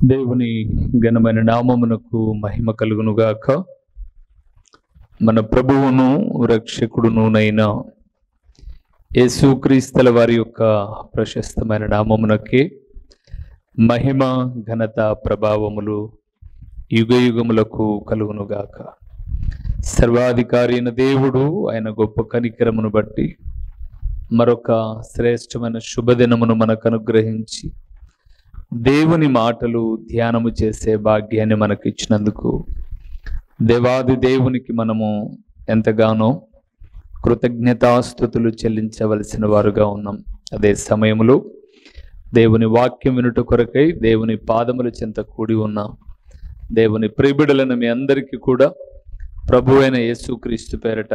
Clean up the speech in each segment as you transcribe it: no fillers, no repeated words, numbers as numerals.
దేవుని ఘనమైన నామమునకు మహిమ కలుగునుగాక. మన ప్రభువును రక్షకుడునునైన యేసుక్రీస్తుల వారి యొక్క ప్రశస్తమైన నామమునకే మహిమ ఘనత ప్రభావములు యుగయుగములకు కలుగునుగాక. సర్వాధికారి అయిన దేవుడు ఆయన గొప్ప కనికరమును బట్టి మరొక శ్రేష్టమైన శుభదినమును మనకు అనుగ్రహించి దేవుని మాటలు ధ్యానము చేసే భాగ్యాన్ని మనకు ఇచ్చినందుకు దేవాది దేవునికి మనము ఎంతగానో కృతజ్ఞతాస్తుతులు చెల్లించవలసిన వారుగా ఉన్నాం. అదే సమయంలో దేవుని వాక్యం వినుట కొరకై దేవుని పాదముల చెంత కూడి ఉన్న దేవుని ప్రియబిడలను మీ అందరికీ కూడా ప్రభు అయిన యేసుక్రీస్తు పేరట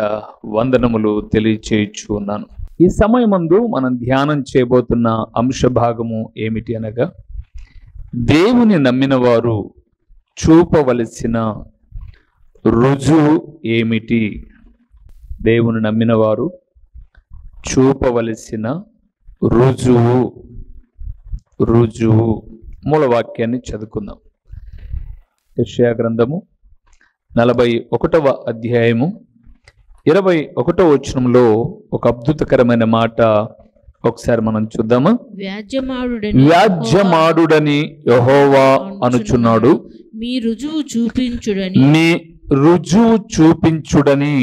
వందనములు తెలియచేయచ్చు ఉన్నాను. ఈ సమయమందు మనం ధ్యానం చేయబోతున్న అంశ భాగము ఏమిటి అనగా, దేవుని నమ్మిన వారు చూపవలసిన రుజువు ఏమిటి? దేవుని నమ్మిన వారు చూపవలసిన రుజువు మూలవాక్యాన్ని చదువుకుందాం. యెషయా గ్రంథము 41వ అధ్యాయము 21వ వచనంలో ఒక అద్భుతకరమైన మాట ఒకసారి మనం చూద్దామా? వ్యాజ్యమాడుడని యెహోవా అనుచున్నాడు, మీ రుజువు చూపించుడని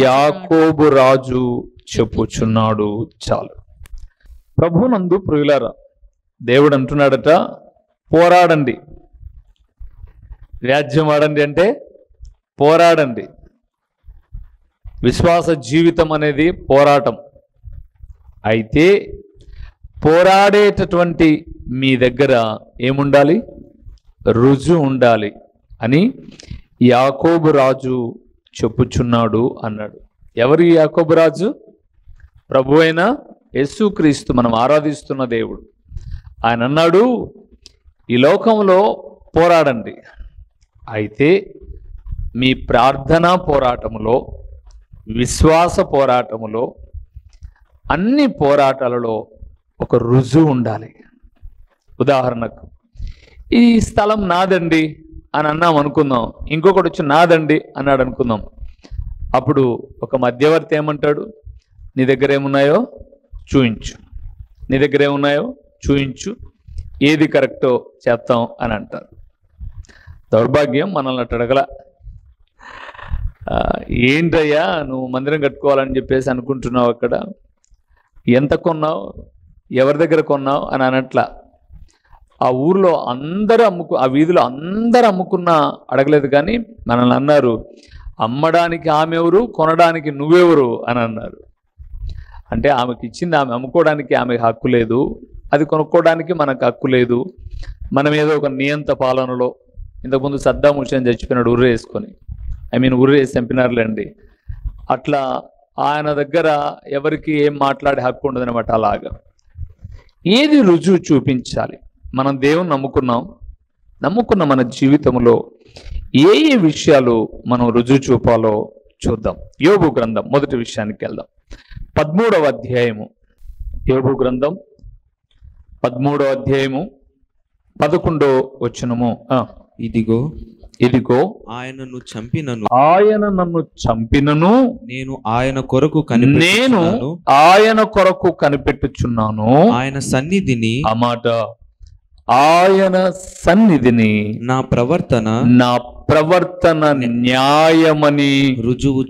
యాకోబు రాజు చెప్పుచున్నాడు. చాలు. ప్రభునందు ప్రియులారా, దేవుడు అంటున్నాడట, పోరాడండి. వ్యాజ్యం ఆడండి అంటే పోరాడండి. విశ్వాస జీవితం అనేది పోరాటం. అయితే పోరాడేటటువంటి మీ దగ్గర ఏముండాలి? రుజువు ఉండాలి అని యాకోబు రాజు చెప్పుచున్నాడు అన్నాడు. ఎవరు యాకోబు రాజు? ప్రభు అయిన యేసుక్రీస్తు, మనం ఆరాధిస్తున్న దేవుడు. ఆయన అన్నాడు, ఈ లోకంలో పోరాడండి. అయితే మీ ప్రార్థనా పోరాటములో, విశ్వాస పోరాటములో, అన్ని పోరాటాలలో ఒక రుజువు ఉండాలి. ఉదాహరణకు, ఈ స్థలం నాదండి అని అన్నాం అనుకుందాం, ఇంకొకటి వచ్చి నాదండి అన్నాడు అనుకుందాం. అప్పుడు ఒక మధ్యవర్తి ఏమంటాడు? నీ దగ్గర ఏమున్నాయో చూయించు, నీ దగ్గర ఏమున్నాయో చూయించు, ఏది కరెక్టో చేస్తాం అని అంటారు. దౌర్భాగ్యం, మనల్ని అట్టు అడగల. ఏంటయ్యా నువ్వు మందిరం కట్టుకోవాలని చెప్పేసి అనుకుంటున్నావు, అక్కడ ఎంత కొన్నావు, ఎవరి దగ్గర కొన్నావు అని అనట్లా. ఆ ఊర్లో అందరూ ఆ వీధిలో అందరూ అమ్ముకున్నా అడగలేదు, కానీ మనల్ని అన్నారు, అమ్మడానికి ఆమె ఎవరు, కొనడానికి నువ్వెవరు అని అన్నారు. అంటే ఆమెకి ఇచ్చింది, ఆమె అమ్ముకోవడానికి ఆమెకు హక్కు లేదు, అది కొనుక్కోవడానికి మనకు హక్కు లేదు. మనం ఏదో ఒక నియంత పాలనలో, ఇంతకుముందు సద్దాం హుసేన్ చచ్చిపోయినాడు ఉర్రు వేసుకొని, ఉర్రు వేసి చంపినారులేండి. అట్లా ఆయన దగ్గర ఎవరికి ఏం మాట్లాడే హక్కు ఉండదనమాట. అలాగా ఏది రుజువు చూపించాలి? మనం దేవుని నమ్ముకున్న మన జీవితంలో ఏ ఏ విషయాలు మనం రుజువు చూపాలో చూద్దాం. యోబు గ్రంథం మొదటి విషయానికి వెళ్దాం. 13వ అధ్యాయము, యోబు గ్రంథం 13వ అధ్యాయము 11వ వచనము. ఇదిగో ఆయన నన్ను చంపినను నేను ఆయన కొరకు కనిపెట్టుచున్నాను. ఆయన సన్నిధిని నా ప్రవర్తన న్యాయమని రుజువు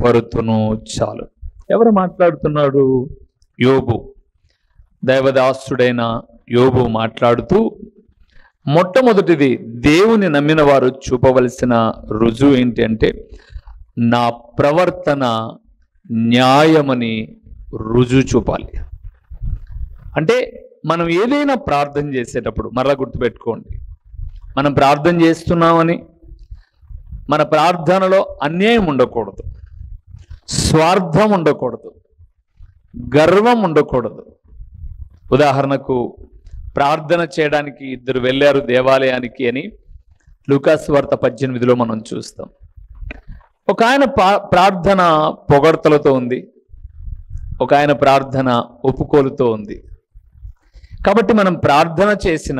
పరుతును. చాలు. ఎవరు మాట్లాడుతున్నాడు? యోబు. దైవదాసుడైన యోబు మాట్లాడుతూ, మొట్టమొదటిది దేవుని నమ్మిన వారు చూపవలసిన రుజువు ఏంటి అంటే, నా ప్రవర్తన న్యాయమని రుజువు చూపాలి. అంటే మనం ఏదైనా ప్రార్థన చేసేటప్పుడు, మరలా గుర్తుపెట్టుకోండి, మనం ప్రార్థన చేస్తున్నామని మన ప్రార్థనలో అన్యాయం ఉండకూడదు, స్వార్థం ఉండకూడదు, గర్వం ఉండకూడదు. ఉదాహరణకు, ప్రార్థన చేయడానికి ఇద్దరు వెళ్ళారు దేవాలయానికి అని లూకాసు వార్త 18లో మనం చూస్తాం. ఒక ఆయన ప్రార్థన పొగడ్తలతో ఉంది, ఒక ఆయన ప్రార్థన ఒప్పుకోలుతో ఉంది. కాబట్టి మనం ప్రార్థన చేసిన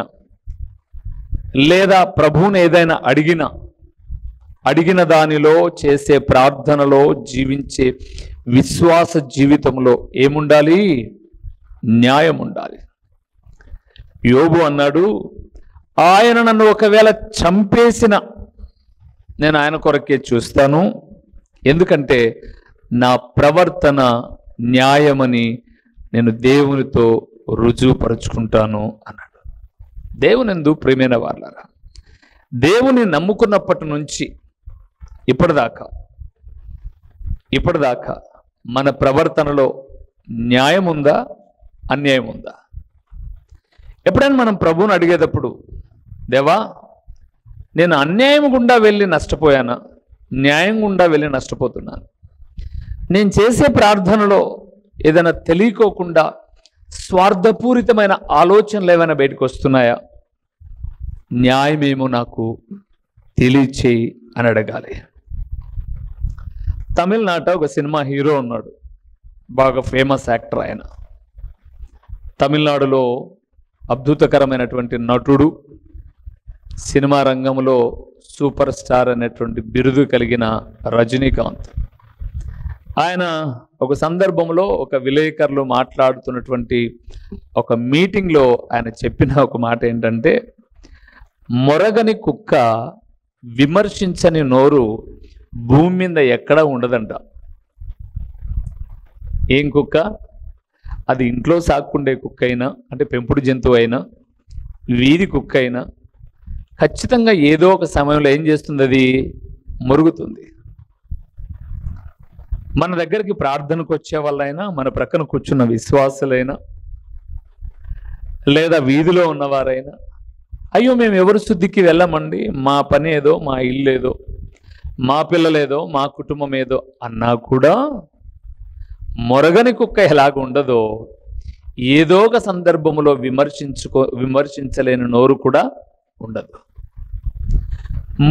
లేదా ప్రభువుని ఏదైనా అడిగిన దానిలో చేసే ప్రార్థనలో జీవించే విశ్వాస జీవితంలో ఏముండాలి? న్యాయం ఉండాలి. యోబు అన్నాడు, ఆయన నన్ను ఒకవేళ చంపేసిన నేను ఆయన కొరకే చూస్తాను, ఎందుకంటే నా ప్రవర్తన న్యాయమని నేను దేవునితో రుజువుపరుచుకుంటాను అన్నాడు. దేవునందు ప్రియమైన వాళ్ళారా, దేవుని నమ్ముకున్నప్పటి నుంచి ఇప్పటిదాకా మన ప్రవర్తనలో న్యాయం ఉందా, అన్యాయం ఉందా? ఎప్పుడైనా మనం ప్రభువుని అడిగేటప్పుడు, దేవా నేను అన్యాయం గుండా వెళ్ళి నష్టపోయానా, న్యాయం గుండా వెళ్ళి నష్టపోతున్నాను, నేను చేసే ప్రార్థనలో ఏదైనా తెలియకోకుండా స్వార్థపూరితమైన ఆలోచనలు ఏమైనా బయటకు వస్తున్నాయా, న్యాయమేమో నాకు తెలియచేయి అని అడగాలి. తమిళనాట ఒక సినిమా హీరో ఉన్నాడు, బాగా ఫేమస్ యాక్టర్ ఆయన. తమిళనాడులో అద్భుతకరమైనటువంటి నటుడు, సినిమా రంగంలో సూపర్ స్టార్ అనేటువంటి బిరుదు కలిగిన రజనీకాంత్. ఆయన ఒక సందర్భంలో ఒక విలేకరులు మాట్లాడుతున్నటువంటి ఒక మీటింగ్లో ఆయన చెప్పిన ఒక మాట ఏంటంటే, మొరగని కుక్క విమర్శించని నోరు భూమి మీద ఎక్కడా ఉండదంట. ఏం కుక్క? అది ఇంట్లో సాక్కుండే కుక్క అయినా, అంటే పెంపుడు జంతువు అయినా, వీధి కుక్క అయినా ఖచ్చితంగా ఏదో ఒక సమయంలో ఏం చేస్తుంది? అది మొరుగుతుంది. మన దగ్గరికి ప్రార్థనకు వచ్చే వాళ్ళైనా, మన ప్రక్కన కూర్చున్న విశ్వాసులైనా, లేదా వీధిలో ఉన్నవారైనా, అయ్యో మేము ఎవరు శుద్ధికి వెళ్ళమండి, మా పని ఏదో, మా ఇల్లు ఏదో, మా పిల్లలేదో, మా కుటుంబం ఏదో అన్నా కూడా మొరగని కుక్క ఎలాగ ఉండదో ఏదో ఒక సందర్భంలో విమర్శించలేని నోరు కూడా ఉండదు.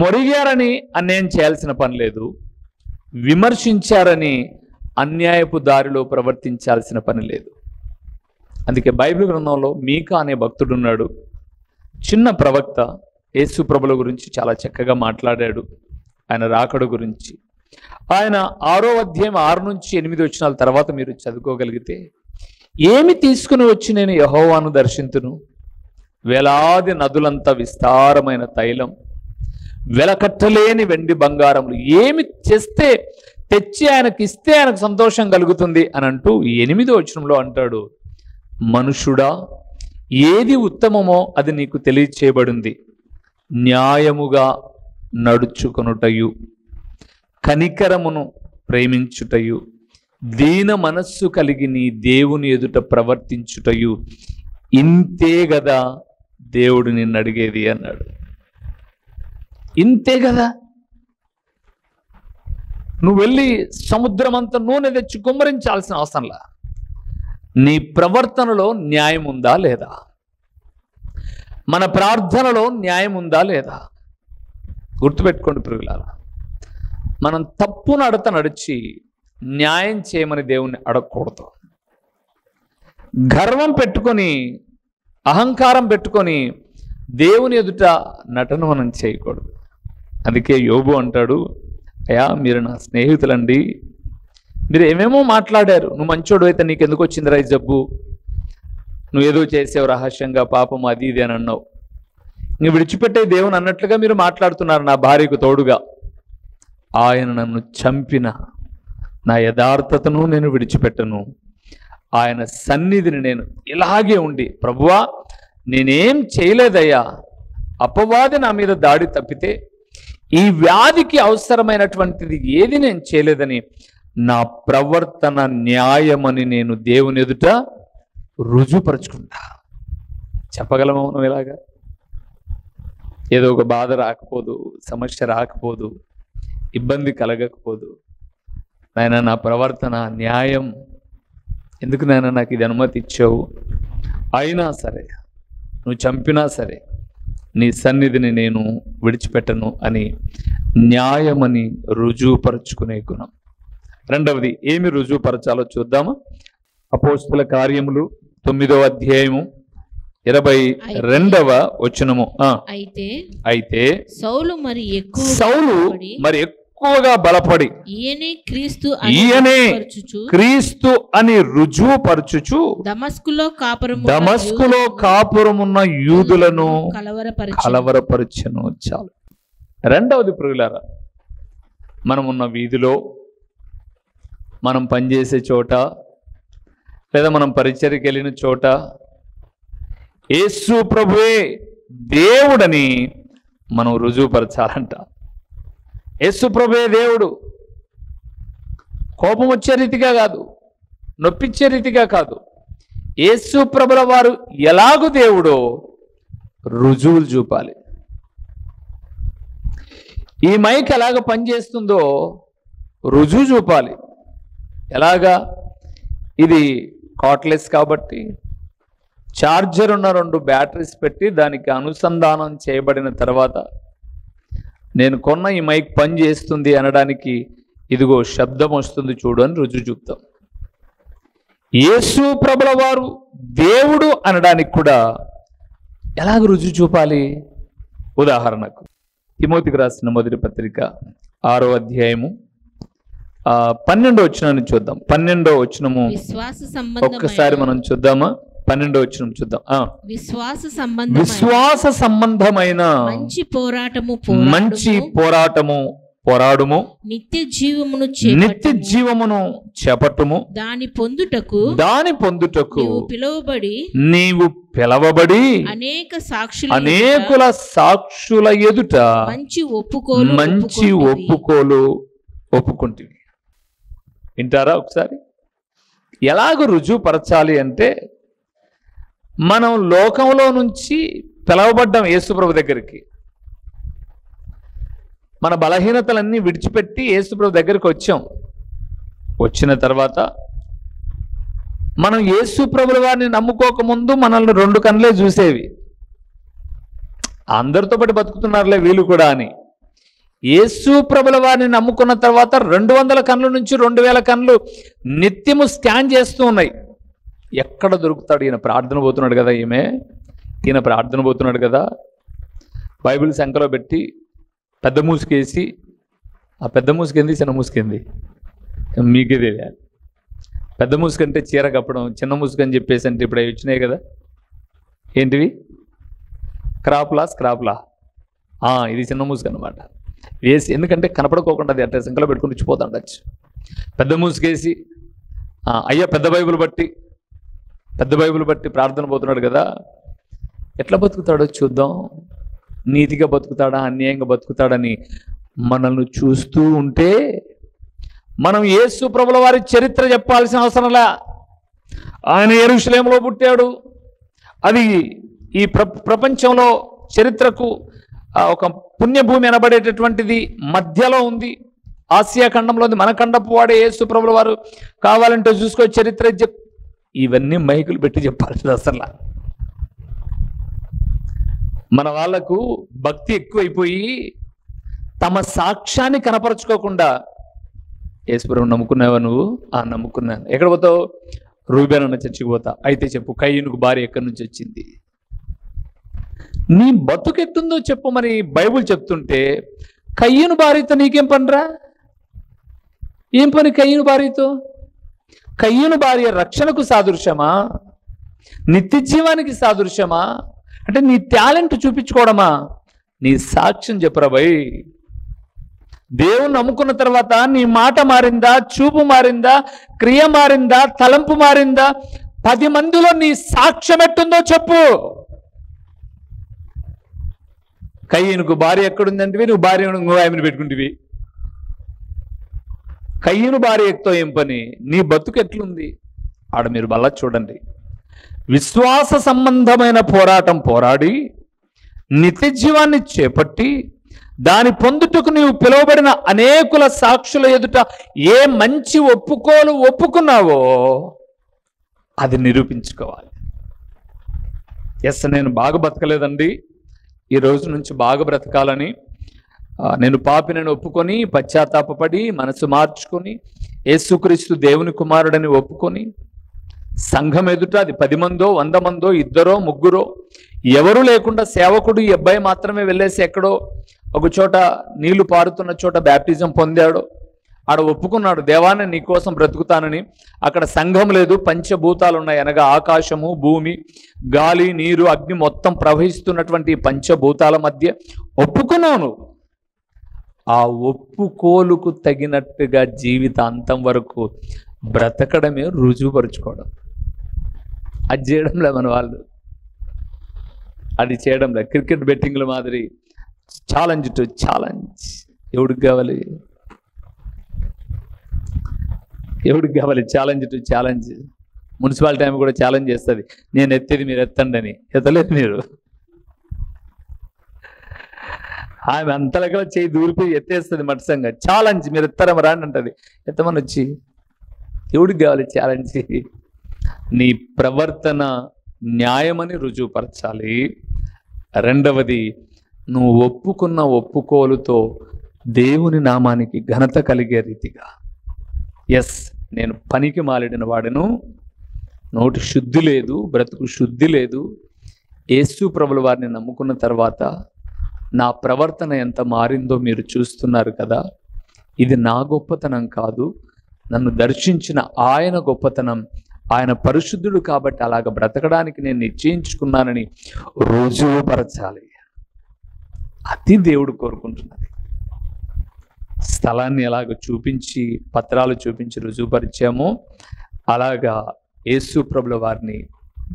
మొరిగారని అన్యాయం చేయాల్సిన పని లేదు, విమర్శించారని అన్యాయపు దారిలో ప్రవర్తించాల్సిన పని లేదు. అందుకే బైబిల్ గ్రంథంలో మీకా అనే భక్తుడున్నాడు, చిన్న ప్రవక్త, యేసు ప్రభుల గురించి చాలా చక్కగా మాట్లాడాడు, ఆయన రాకడ గురించి. ఆయన 6వ అధ్యాయం 6 నుంచి 8 వచనాల తర్వాత మీరు చదువుకోగలిగితే, ఏమి తీసుకుని వచ్చి నేను యెహోవాను దర్శింతును, వేలాది నదులంత విస్తారమైన తైలం, వెలకట్టలేని వెండి బంగారములు, ఏమి చేస్తే తెచ్చి ఆయనకి ఇస్తే ఆయనకు సంతోషం కలుగుతుంది అని అంటూ 8వ వచనంలో అంటాడు, మనుషుడా ఏది ఉత్తమమో అది నీకు తెలియచేయబడింది, న్యాయముగా నడుచుకొనుటయు, కనికరమును ప్రేమించుటయు, దీన మనస్సు కలిగి నీ దేవుని ఎదుట ప్రవర్తించుటయు, ఇంతే గదా దేవుడు నిన్ను అడిగేది అన్నాడు. ఇంతే కదా. నువ్వు వెళ్ళి సముద్రం అంతా నూనె తెచ్చి కుమ్మరించాల్సిన అవసరంలా, నీ ప్రవర్తనలో న్యాయం ఉందా లేదా, మన ప్రార్థనలో న్యాయం ఉందా లేదా? గుర్తుపెట్టుకోండి ప్రియులారా, మనం తప్పు నడత నడిచి న్యాయం చేయమని దేవుణ్ణి అడగకూడదు. గర్వం పెట్టుకొని, అహంకారం పెట్టుకొని దేవుని ఎదుట నటన మనం చేయకూడదు. అందుకే యోబు అంటాడు, అయ్యా మీరు నా స్నేహితులండి, మీరు ఏమేమో మాట్లాడారు, నువ్వు మంచోడు అయితే నీకెందుకు వచ్చిందిరా ఈ జబ్బు, నువ్వు ఏదో చేసావు రహస్యంగా పాపం అది ఇది అని అన్నావు, ఇంక విడిచిపెట్టే దేవుని అన్నట్లుగా మీరు మాట్లాడుతున్నారు. నా భార్యకు తోడుగా ఆయన నన్ను చంపిన నా యథార్థతను నేను విడిచిపెట్టను, ఆయన సన్నిధిని నేను ఇలాగే ఉండి, ప్రభువా నేనేం చేయలేదయ్యా, అపవాది నా మీద దాడి తప్పితే ఈ వ్యాధికి అవసరమైనటువంటిది ఏది నేను చేయలేదని నా ప్రవర్తన న్యాయమని నేను దేవుని ఎదుట రుజువుపరుచుకుంటా. చెప్పగలమా మనం ఇలాగా? ఏదో ఒక బాధ రాకపోదు, సమస్య రాకపోదు, ఇబ్బంది కలగకపోదు, నాయన నా ప్రవర్తన న్యాయం, ఎందుకు నాయన నాకు ఇది అనుమతి ఇచ్చావు, అయినా సరే నువ్వు చంపినా సరే నీ సన్నిధిని నేను విడిచిపెట్టను అని న్యాయమని రుజువుపరుచుకునే గుణం. రెండవది ఏమి రుజువుపరచాలో చూద్దామా? అపోస్తుల కార్యములు 9వ అధ్యాయము 22వ వచనము. అయితే సౌలు మరి ఎక్కువగా బలపడి ఈయనే క్రీస్తు అని రుజువుపరచుచు దమస్కులో కాపురమున్న యూదులను కలవరపరచెను. చాలు. రెండవది ప్రియులారా, మనమున్న వీధిలో, మనం పనిచేసే చోట, లేదా మనం పరిచర్యకి వెళ్ళిన చోట యేసు ప్రభువే దేవుడని మనం రుజువుపరచాలంట. యేసు ప్రభువే దేవుడు. కోపం వచ్చే రీతిగా కాదు, నొప్పించే రీతిగా కాదు. యేసు ప్రభుల వారు ఎలాగూ దేవుడో రుజువులు చూపాలి. ఈ మైక్ ఎలాగ పనిచేస్తుందో రుజువు చూపాలి. ఎలాగా? ఇది కార్డ్లెస్ కాబట్టి ఛార్జర్ ఉన్న 2 బ్యాటరీస్ పెట్టి దానికి అనుసంధానం చేయబడిన తర్వాత నేను కొన్న ఈ మైక్ పని చేస్తుంది అనడానికి ఇదిగో శబ్దం వస్తుంది చూడు అని రుజువు చూపుతాం. యేసు ప్రభుల వారు దేవుడు అనడానికి కూడా ఎలాగ రుజువు చూపాలి? ఉదాహరణకు తిమోతికి రాసిన మొదటి పత్రిక 6వ అధ్యాయము 12వ వచనాన్ని చూద్దాం. 12వ వచనము ఒక్కసారి మనం చూద్దామా? 12వ వచనం చూద్దాం. విశ్వాస సంబంధమైన మంచి పోరాటము నిత్య జీవమును చేపట్టుము. దాని పొందుటకు నీవు పిలవబడి అనేకుల సాక్షుల ఎదుట మంచి ఒప్పుకోలు ఒప్పుకుంటివి. వింటారా ఒకసారి? ఎలాగ రుజువుపరచాలి అంటే, మనం లోకంలో నుంచి పిలవబడ్డాం యేసుప్రభు దగ్గరికి. మన బలహీనతలన్నీ విడిచిపెట్టి యేసుప్రభు దగ్గరికి వచ్చాం. వచ్చిన తర్వాత మనం యేసుప్రభుల వారిని నమ్ముకోకముందు మనల్ని 2 కన్నులే చూసేవి. అందరితో పాటు బతుకుతున్నారులే వీళ్ళు కూడా అని. యేసు ప్రభుల వారిని నమ్ముకున్న తర్వాత 200 కన్నుల నుంచి 2000 కన్నులు నిత్యము స్కాన్ చేస్తూ ఉన్నాయి. ఎక్కడ దొరుకుతాడు? ఈయన ప్రార్థన పోతున్నాడు కదా, ఈయన ప్రార్థన పోతున్నాడు కదా. బైబిల్ సంఖ్యలో పెట్టి పెద్ద మూసుకేసి, ఆ పెద్ద మూసుకేంది చిన్న మూసుకేంది మీకే తెలియాలి. పెద్ద మూసుకంటే చీర కప్పడం, చిన్న మూసుకని చెప్పేసి అంటే ఇప్పుడు అవి వచ్చినాయి కదా. ఏంటివి? స్క్రాప్లా ఇది చిన్న మూసుకు అనమాట. వేసి ఎందుకంటే కనపడుకోకుండా అది అట్లా సంఖ్యలో పెట్టుకుని ఇచ్చిపోతా ఉండొచ్చు. పెద్ద మూసుకేసి అయ్యా పెద్ద బైబిల్ బట్టి ప్రార్థన పోతున్నాడు కదా. ఎట్లా బతుకుతాడో చూద్దాం. నీతిగా బతుకుతాడా, అన్యాయంగా బతుకుతాడని మనల్ని చూస్తూ ఉంటే మనం యేసు ప్రభుల వారి చరిత్ర చెప్పాల్సిన అవసరంలా. ఆయన యెరూషలేములో పుట్టాడు. అది ఈ ప్రపంచంలో చరిత్రకు ఒక పుణ్యభూమి అనబడేటటువంటిది మధ్యలో ఉంది. ఆసియా ఖండంలో ఉంది. మన ఖండపు వాడే యేసు ప్రభుల వారు. కావాలంటే చూసుకో చరిత్ర ఇవన్నీ మైకులు పెట్టి చెప్పాల్సింది అసలు. మన వాళ్లకు భక్తి ఎక్కువైపోయి తమ సాక్ష్యాన్ని కనపరచుకోకుండా, యేసుప్రభుని నమ్ముకున్నావా నువ్వు? నమ్ముకున్నాను. ఎక్కడ పోతావు? రూబేన్ అన్న చర్చికి పోతా. అయితే చెప్పు, కయ్యూనుకు భార్య ఎక్కడి నుంచి వచ్చింది? నీ బతుకెట్టుందో చెప్పు. మరి బైబుల్ చెప్తుంటే కయ్యూను భార్యతో నీకేం పనిరా? ఏం పని కయ్యూను భార్యతో? కయ్యూను భార్య రక్షణకు సాదృశ్యమా? నిత్య జీవానికి సాదృశ్యమా? అంటే నీ టాలెంట్ చూపించుకోవడమా? నీ సాక్ష్యం చెప్పురా భయ్. దేవుని నమ్ముకున్న తర్వాత నీ మాట మారిందా? చూపు మారిందా? క్రియ మారిందా? తలంపు మారిందా? 10 మందిలో నీ సాక్ష్యం ఎట్టుందో చెప్పు. కయ్యూనుకు భార్య ఎక్కడుందంటే నువ్వు భార్య ఆమెను పెట్టుకుంటివి. కయ్యూను భార్య ఎక్కువ ఏం పని? నీ బతుకు ఎట్లుంది? ఆడ మీరు బల్ల చూడండి. విశ్వాస సంబంధమైన పోరాటం పోరాడి నిత్య జీవాన్ని చేపట్టి దాని పొందుటకు నీవు పిలువబడిన అనేకుల సాక్షుల ఎదుట ఏ మంచి ఒప్పుకోలు ఒప్పుకున్నావో అది నిరూపించుకోవాలి. నేను బాగా బతకలేదండి, ఈ రోజు నుంచి బాగా బ్రతకాలని నేను పాపినని ఒప్పుకొని పశ్చాత్తాపపడి మనసు మార్చుకొని యేసుక్రీస్తు దేవుని కుమారుడని ఒప్పుకొని సంఘం ఎదుట అది 10 మందో 100 మందో 2 3 ఎవరు లేకుండా సేవకుడు ఈ అబ్బాయి మాత్రమే వెళ్ళేసి ఎక్కడో ఒక చోట నీళ్లు పారుతున్న చోట బ్యాప్టిజం పొందాడు. ఆడ ఒప్పుకున్నాడు, దేవాన్ని నీకోసం బ్రతుకుతానని. అక్కడ సంఘం లేదు, పంచభూతాలు ఉన్నాయి, అనగా ఆకాశము, భూమి, గాలి, నీరు, అగ్ని మొత్తం ప్రవహిస్తున్నటువంటి పంచభూతాల మధ్య ఒప్పుకున్నాను. ఆ ఒప్పుకోలుకు తగినట్టుగా జీవితాంతం వరకు బ్రతకడమే రుజువుపరుచుకోవడం. అది చేయడంలే మన వాళ్ళు, అది చేయడంలే. క్రికెట్ బెట్టింగ్ల మాదిరి ఛాలెంజ్ టు ఛాలెంజ్. ఎవడికి కావాలి ఛాలెంజ్ టు ఛాలెంజ్. మున్సిపాలిటీ ఆమె కూడా ఛాలెంజ్ చేస్తుంది, నేను ఎత్తేది మీరు ఎత్తండి అని. ఎత్తలేదు మీరు. ఆమె అంతలకలా చేయి దూరిపోయి ఎత్తేస్తుంది మట్సంగా. ఛాలెంజ్, మీరు ఎత్తారమ్మ రాండి అంటది. ఎత్తమని వచ్చి ఎవడికి కావాలి ఛాలెంజ్? నీ ప్రవర్తన న్యాయమని రుజువుపరచాలి. రెండవది, నువ్వు ఒప్పుకున్న ఒప్పుకోలుతో దేవుని నామానికి ఘనత కలిగే రీతిగా, ఎస్ నేను పనికి మాలిడిన వాడను, నోటి శుద్ధి లేదు, బ్రతుకు శుద్ధి లేదు, యేసు ప్రభుల వారిని నమ్ముకున్న తర్వాత నా ప్రవర్తన ఎంత మారిందో మీరు చూస్తున్నారు కదా. ఇది నా గొప్పతనం కాదు, నన్ను దర్శించిన ఆయన గొప్పతనం. ఆయన పరిశుద్ధుడు కాబట్టి అలాగ బ్రతకడానికి నేను నిశ్చయించుకున్నానని రుజువుపరచాలి. అది దేవుడు కోరుకుంటున్నది. స్థలాన్ని ఎలాగ చూపించి, పత్రాలు చూపించి రుజువుపరిచామో అలాగా యేసు ప్రభుల వారిని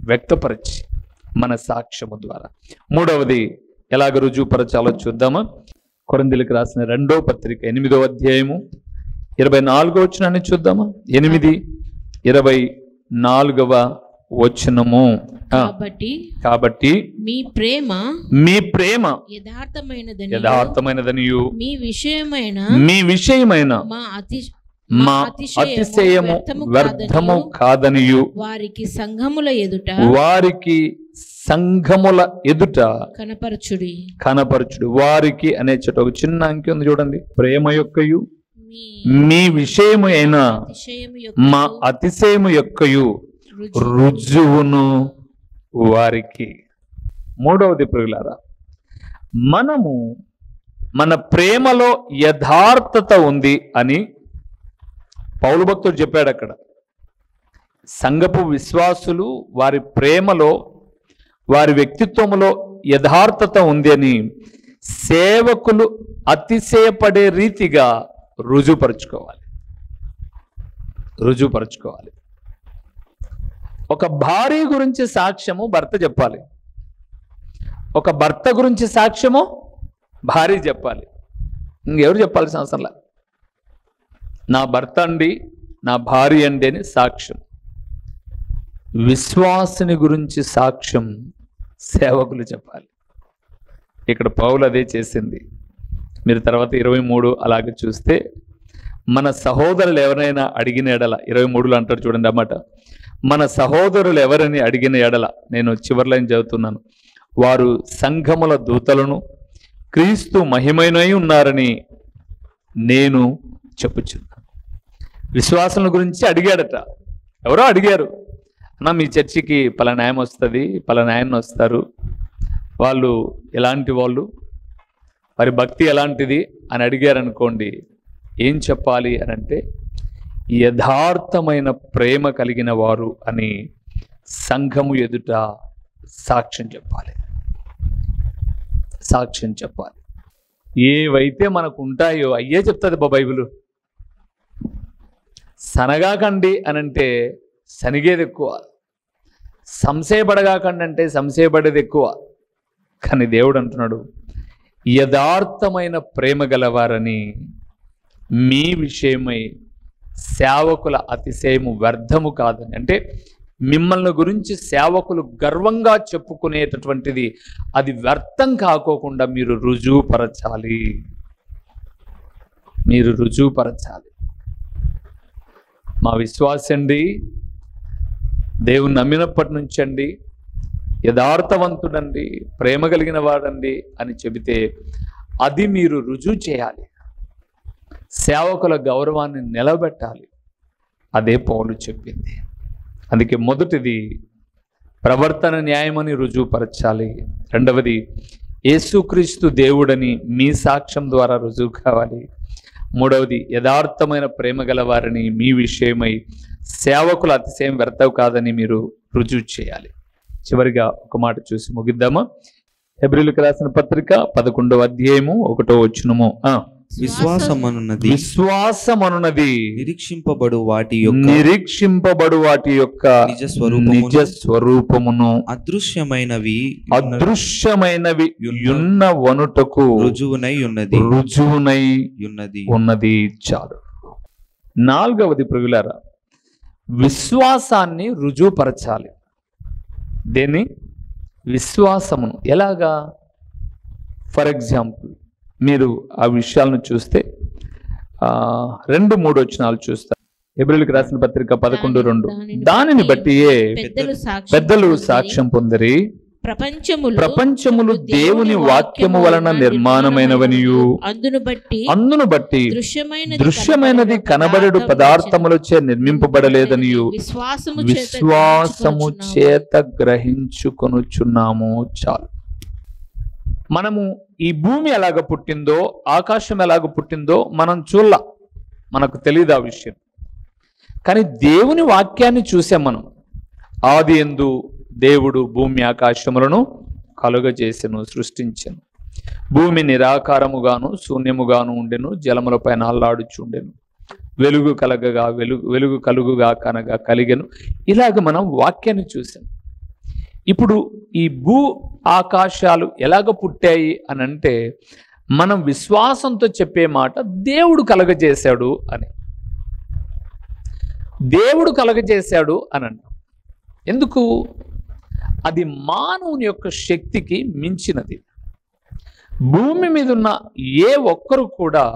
వ్యక్తపరిచి మన సాక్ష్యము ద్వారా. మూడవది ఎలాగ రుజువుపరచాలో చూద్దామా? కొరింథీయులకు రాసిన 2వ పత్రిక 8వ అధ్యాయము 24వ వచనాన్ని చూద్దామా? 8:24వ వచనము. కాబట్టి మీ ప్రేమ యథార్థమైనదనియు మీ విషయమైన మా అతిశయము వ్యర్థము కాదనియు వారికి సంఘముల ఎదుట కనపరచుడి. వారికి అనే చోట ఒక చిన్న అంకె ఉంది చూడండి. ప్రేమ యొక్కయు మీ విషయము అయిన మా అతిశయము యొక్కయు రుజువును వారికి. మూడవది ప్రియులారా, మనము మన ప్రేమలో యథార్థత ఉంది అని పౌలు భక్తుడు చెప్పాడు. అక్కడ సంఘపు విశ్వాసులు వారి ప్రేమలో, వారి వ్యక్తిత్వంలో యథార్థత ఉంది అని సేవకులు అతిశయపడే రీతిగా రుజువుపరుచుకోవాలి. ఒక భార్య గురించి సాక్ష్యము భర్త చెప్పాలి, ఒక భర్త గురించి సాక్ష్యము భార్య చెప్పాలి. ఇంకెవరు చెప్పాల్సిన అవసరంలా. నా భర్త అండి, నా భార్య అండి అని సాక్ష్యం. విశ్వాసుని గురించి సాక్ష్యం సేవకులు చెప్పాలి. ఇక్కడ పౌలు అదే చేసింది. మీరు తర్వాత 23 అలాగే చూస్తే, మన సహోదరులు ఎవరైనా అడిగిన ఎడల, 23లో అంటారు చూడండి అన్నమాట. మన సహోదరులు ఎవరని అడిగిన ఎడల, నేను చివరి లైన్ చదువుతున్నాను, వారు సంఘముల దూతలను క్రీస్తు మహిమైనై ఉన్నారని నేను చెప్పుచున్నాను. విశ్వాసుల గురించి అడిగాడట. ఎవరో అడిగారు, అన్న మీ చర్చికి పలానా ఆయన వస్తుంది, పలానా ఆయన వస్తారు, వాళ్ళు ఎలాంటి వాళ్ళు, వారి భక్తి ఎలాంటిది అని అడిగారు అనుకోండి. ఏం చెప్పాలి అని అంటే, యథార్థమైన ప్రేమ కలిగిన వారు అని సంఘము ఎదుట సాక్ష్యం చెప్పాలి. ఏవైతే మనకు ఉంటాయో అయ్యే చెప్తుంది బైబిలు. సనగాకండి అని అంటే సనిగేది ఎక్కువ, సంశయపడగాకండి అంటే సంశయపడేది ఎక్కువ. కానీ దేవుడు అంటున్నాడు, యథార్థమైన ప్రేమ గలవారని మీ విషయమై సేవకుల అతిశయము వ్యర్థము కాదని. అంటే మిమ్మల్ని గురించి సేవకులు గర్వంగా చెప్పుకునేటటువంటిది అది వ్యర్థం కాకోకుండా మీరు రుజువుపరచాలి. మా విశ్వాసండి, దేవుని నమ్మినప్పటి నుంచి అండి, యథార్థవంతుడండి, ప్రేమ కలిగిన వాడండి అని చెబితే అది మీరు రుజువు చేయాలి. సేవకుల గౌరవాన్ని నిలబెట్టాలి. అదే పౌలు చెప్పింది. అందుకే మొదటిది ప్రవర్తన న్యాయమని రుజువుపరచాలి. రెండవది యేసుక్రీస్తు దేవుడని మీ సాక్ష్యం ద్వారా రుజువు కావాలి. మూడవది యథార్థమైన ప్రేమ గల వారిని మీ విషయమై సేవకుల అతిశయం వ్యర్థం కాదని మీరు రుజువు చేయాలి. చివరిగా ఒక మాట చూసి ముగిద్దామా? హెబ్రీయులకు రాసిన పత్రిక 11వ అధ్యాయము 1వ వచనము. విశ్వాసమనున్నది నిరీక్షింపబడు వాటి యొక్క నిజ స్వరూపమును అదృశ్యమైనవి యున్న వనుటకు రుజువునై ఉన్నది. చాలు. నాలుగవది ప్రియులారా, విశ్వాసాన్ని రుజువుపరచాలి. దేన్ని? విశ్వాసమును. ఎలాగా? ఫర్ ఎగ్జాంపుల్ మీరు ఆ విషయాలను చూస్తే 2-3 వచనాలు చూస్తారు. హెబ్రీయులకు రాసిన పత్రిక 11:2. దానిని బట్టియే పెద్దలు సాక్ష్యం పొందిరి, ప్రపంచములు దేవుని వాక్యము వలన నిర్మాణమైనవనియు అందును బట్టి దృశ్యమైనది కనబడేడు పదార్థములచే నిర్మింపబడలేదనియు విశ్వాసము చేత గ్రహించుకొనుచున్నాము. చాలు. మనము ఈ భూమి ఎలాగ పుట్టిందో, ఆకాశం ఎలాగ పుట్టిందో మనం చూడాల, మనకు తెలియదు ఆ విషయం. కానీ దేవుని వాక్యాన్ని చూసాం మనం. ఆది యందు దేవుడు భూమి ఆకాశములను కలుగజేసెను, సృష్టించెను. భూమి నిరాకారముగాను శూన్యముగాను ఉండెను, జలములపైన అల్లాడుచుండెను. వెలుగు కలగగా వెలుగు కలుగుగా కనగా కలిగెను. ఇలాగ మనం వాక్యాన్ని చూసాం. ఇప్పుడు ఈ భూ ఆకాశాలు ఎలాగ పుట్టాయి అని అంటే, మనం విశ్వాసంతో చెప్పే మాట దేవుడు కలగజేశాడు అని. దేవుడు కలగజేశాడు అని అంటాం. ఎందుకు? అది మానవుని యొక్క శక్తికి మించినది. భూమి మీద ఉన్న ఏ ఒక్కరు కూడా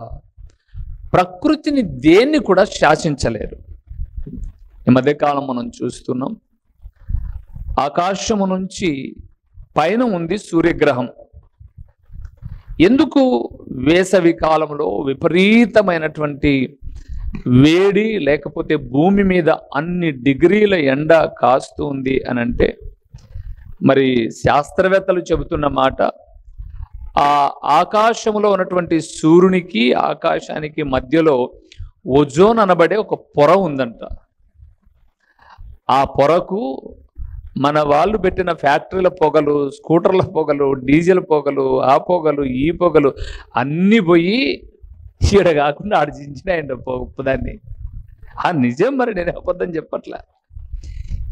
ప్రకృతిని దేన్ని కూడా శాసించలేరు. ఈ మధ్యకాలం మనం చూస్తున్నాం, ఆకాశము నుంచి పైన ఉంది సూర్యగ్రహం. ఎందుకు వేసవి కాలంలో విపరీతమైనటువంటి వేడి, లేకపోతే భూమి మీద అన్ని డిగ్రీల ఎండ కాస్తూ ఉంది అని అంటే, మరి శాస్త్రవేత్తలు చెబుతున్న మాట, ఆ ఆకాశంలో ఉన్నటువంటి సూర్యునికి ఆకాశానికి మధ్యలో ఓజోన్ అనబడే ఒక పొర ఉందంట. ఆ పొరకు మన వాళ్ళు పెట్టిన ఫ్యాక్టరీల పొగలు, స్కూటర్ల పొగలు, డీజిల్ పొగలు, ఆ పొగలు ఈ పొగలు అన్నీ పోయి ఈడ కాకుండా ఆడ చించినాయండి దాన్ని. ఆ నిజం, మరి నేను అబద్ధం చెప్పట్లా.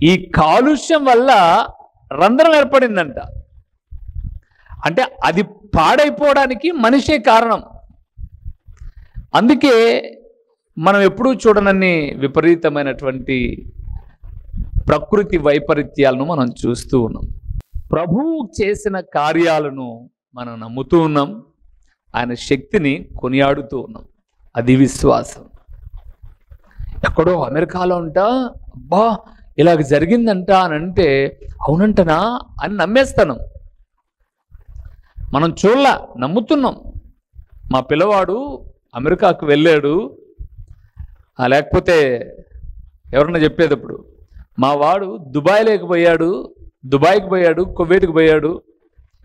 ఈ కాలుష్యం వల్ల రంధ్రం ఏర్పడిందంట. అంటే అది పాడైపోవడానికి మనిషే కారణం. అందుకే మనం ఎప్పుడూ చూడనన్ని విపరీతమైనటువంటి ప్రకృతి వైపరీత్యాలను మనం చూస్తూ ఉన్నాం. ప్రభువు చేసిన కార్యాలను మనం నమ్ముతూ ఉన్నాం, ఆయన శక్తిని కొనియాడుతూ ఉన్నాం. అది విశ్వాసం. ఎక్కడో అమెరికాలో ఉంటా, అబ్బా ఇలాగ జరిగిందంట అని అంటే అవునంటనా అని నమ్మేస్తాను. మనం చూడలా, నమ్ముతున్నాం. మా పిల్లవాడు అమెరికాకు వెళ్ళాడు, లేకపోతే ఎవరన్నా చెప్పేటప్పుడు మా వాడు దుబాయ్కి పోయాడు, కువైట్కి పోయాడు.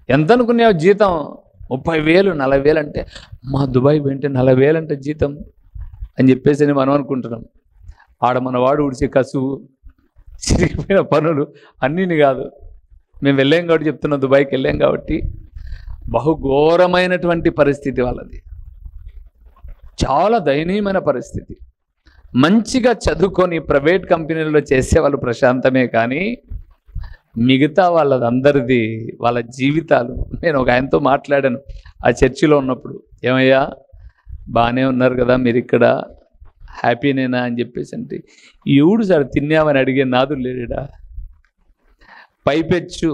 ఎంత అనుకున్నావు జీతం? 30,000 40,000 అంటే, మా దుబాయ్ పోయింటే 40,000 అంటే జీతం అని చెప్పేసి మనం అనుకుంటున్నాం. ఆడ మన వాడు ఉడిచే కసువు, చిరిగిపోయిన పనులు అన్నీని కాదు. మేము వెళ్ళాం కాబట్టి చెప్తున్నాం, దుబాయ్కి వెళ్ళాం కాబట్టి. బహుఘోరమైనటువంటి పరిస్థితి వాళ్ళది, చాలా దయనీయమైన పరిస్థితి. మంచిగా చదువుకొని ప్రైవేట్ కంపెనీలలో చేసేవాళ్ళు ప్రశాంతమే, కానీ మిగతా వాళ్ళందరిది వాళ్ళ జీవితాలు. నేను ఒక ఆయనతో మాట్లాడాను ఆ చర్చిలో ఉన్నప్పుడు, ఏమయ్యా బాగానే ఉన్నారు కదా మీరు ఇక్కడ, హ్యాపీనేనా అని చెప్పేసి అంటే, ఎవడు సార్ తిన్నామని అడిగే నాదుడు లేడా? పైపెచ్చు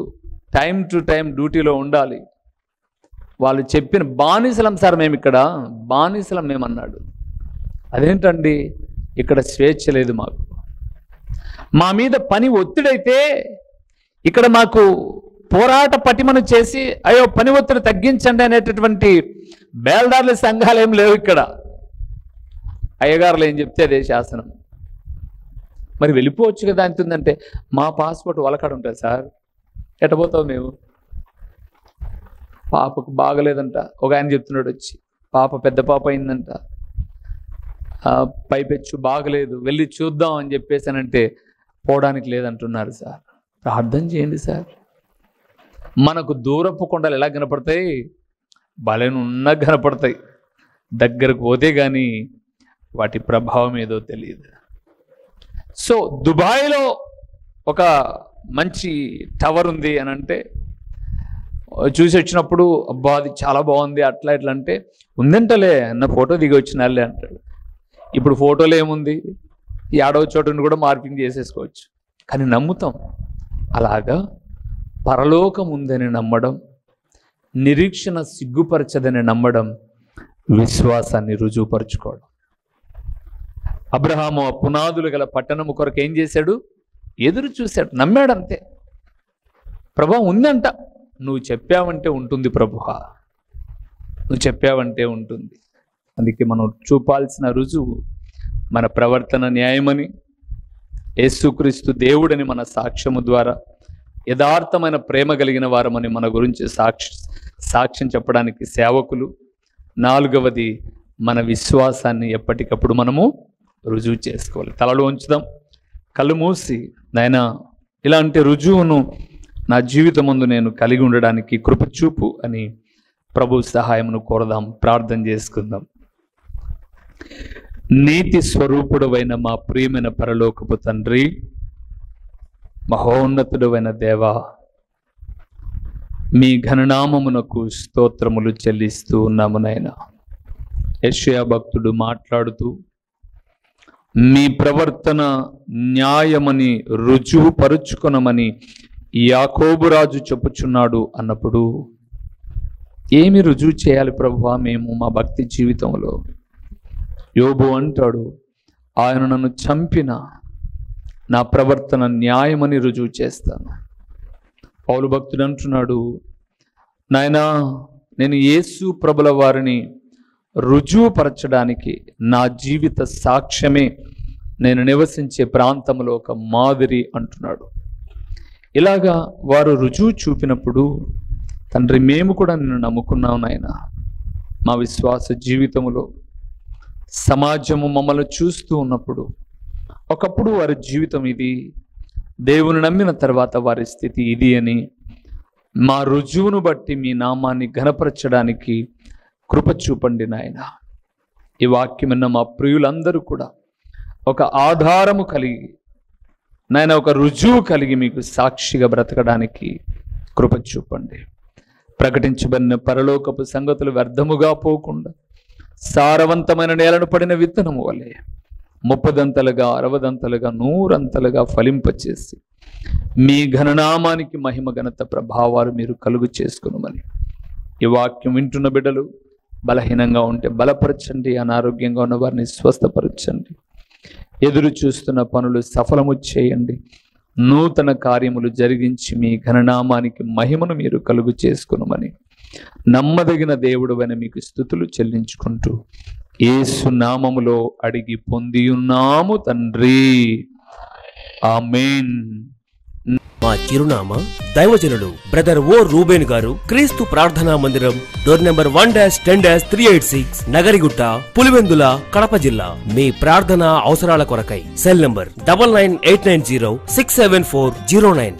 టైం టు టైం డ్యూటీలో ఉండాలి. వాళ్ళు చెప్పిన బానిసలం సార్ మేము ఇక్కడ, బానిసలం మేమన్నాడు. అదేంటండి, ఇక్కడ స్వేచ్ఛ లేదు మాకు. మా మీద పని ఒత్తిడైతే ఇక్కడ మాకు పోరాట పటిమను చేసి అయ్యో పని ఒత్తిడి తగ్గించండి అనేటటువంటి బేల్దారుల సంఘాలు ఏం లేవు ఇక్కడ. అయ్యగారులు ఏం చెప్తే అదే శాసనం. మరి వెళ్ళిపోవచ్చు కదా అంటుందంటే, మా పాస్పోర్ట్ వాళ్ళకాడ ఉంటుంది సార్, ఎట్టబోతావు మేము? పాపకు బాగలేదంట, ఒక ఆయన చెప్తున్నాడు వచ్చి, పాప పెద్ద పాప అయిందంట, పైపెచ్చు బాగలేదు, వెళ్ళి చూద్దాం అని చెప్పేసానంటే పోవడానికి లేదంటున్నారు సార్. ప్రార్థన చేయండి సార్. మనకు దూరపు కొండలు ఎలా కనపడతాయి? బలనున్నా కనపడతాయి, దగ్గరకు పోతే కానీ వాటి ప్రభావం ఏదో తెలియదు. సో దుబాయ్లో ఒక మంచి టవర్ ఉంది అని అంటే చూసి వచ్చినప్పుడు, అబ్బా అది చాలా బాగుంది అట్లా ఇట్లా అంటే, ఉందంటలే అన్న ఫోటో దిగి వచ్చినాలే అంటాడు. ఇప్పుడు ఫోటోలో ఏముంది, ఏడవ చోటుని కూడా మార్కింగ్ చేసేసుకోవచ్చు, కానీ నమ్ముతాం. అలాగా పరలోకం ఉందని నమ్మడం, నిరీక్షణ సిగ్గుపరచదని నమ్మడం, విశ్వాసాన్ని రుజువుపరుచుకోవడం. అబ్రహాము ఆ పునాదులు గల పట్టణము కొరకు ఏం చేశాడు? ఎదురు చూశాడు, నమ్మాడు అంతే. ప్రభు ఉందంట, నువ్వు చెప్పావంటే ఉంటుంది ప్రభువా, నువ్వు చెప్పావంటే ఉంటుంది. అందుకే మనం చూపాల్సిన రుజువు మన ప్రవర్తన న్యాయమని, యేసుక్రీస్తు దేవుడని మన సాక్ష్యము ద్వారా యథార్థమైన ప్రేమ కలిగిన వారమని మన గురించి సాక్ష్యం చెప్పడానికి సేవకులు. 4వది, మన విశ్వాసాన్ని ఎప్పటికప్పుడు మనము రుజువు చేసుకోవాలి. తలలో ఉంచుదాం, కళ్ళు మూసి, నాయనా ఇలాంటి రుజువును నా జీవితం ముందు నేను కలిగి ఉండడానికి కృప చూపు అని ప్రభు సహాయమును కోరదాం, ప్రార్థన చేసుకుందాం. నీతి స్వరూపుడవైన మా ప్రియమైన పరలోకపు తండ్రి, మహోన్నతుడవైన దేవా, మీ ఘననామమునకు స్తోత్రములు చెల్లిస్తూ ఉన్నాము నాయనా. యెషయా భక్తుడు మాట్లాడుతూ, మీ ప్రవర్తన న్యాయమని రుజువు పరుచుకొనమని యాకోబు రాజు చెప్పుచున్నాడు అన్నప్పుడు, ఏమి రుజువు చేయాలి ప్రభువా మేము మా భక్తి జీవితంలో? యోబు అంటాడు, ఆయన నన్ను చంపిన నా ప్రవర్తన న్యాయమని రుజువు చేస్తాను. పౌలు భక్తుడు అంటున్నాడు, నాయనా నేను యేసు ప్రభుల వారిని రుజువుపరచడానికి నా జీవిత సాక్ష్యమే నేను నివసించే ప్రాంతంలో ఒక మాదిరి అంటున్నాడు. ఇలాగా వారు రుజువు చూపినప్పుడు, తండ్రి మేము కూడా నిన్ను నమ్ముకున్నాం నాయనా. మా విశ్వాస జీవితంలో సమాజము మమ్మల్ని చూస్తూ ఉన్నప్పుడు, ఒకప్పుడు వారి జీవితం ఇది, దేవుని నమ్మిన తర్వాత వారి స్థితి ఇది అని, మా రుజువును బట్టి మీ నామాన్ని ఘనపరచడానికి కృప చూపండి నాయన. ఈ వాక్యమన్న మా ప్రియులందరూ కూడా ఒక ఆధారము కలిగి నాయన, ఒక రుజువు కలిగి మీకు సాక్షిగా బ్రతకడానికి కృప చూపండి. ప్రకటించబడిన పరలోకపు సంగతులు వ్యర్థముగా పోకుండా సారవంతమైన నేలను పడిన విత్తనము వలె 30దంతలుగా 60దంతలుగా 100అంతలుగా ఫలింపచేసి మీ ఘననామానికి మహిమ ఘనత ప్రభావాలు మీరు కలుగు చేసుకునమని, ఈ వాక్యం వింటున్న బిడ్డలు బలహీనంగా ఉంటే బలపరచండి, అనారోగ్యంగా ఉన్న వారిని స్వస్థపరచండి, ఎదురు చూస్తున్న పనులు సఫలము చేయండి, నూతన కార్యములు జరిగించి మీ ఘననామానికి మహిమను మీరు కలుగు చేసుకునమని నమ్మదగిన దేవుడు అని మీకు స్తుతులు చెల్లించుకుంటూ యేసు నామములో అడిగి పొంది ఉన్నాము తండ్రి, ఆమేన్. మా చిరునామా దైవజనుడు బ్రదర్ ఓ రూబేన్ గారు, క్రీస్తు ప్రార్థనా మందిరం, డోర్ నెంబర్ 1-10-386, నగరిగుట్ట, పులివెందుల, కడప జిల్లా. మీ ప్రార్థనా అవసరాల కొరకై సెల్ నంబర్ 9989067409.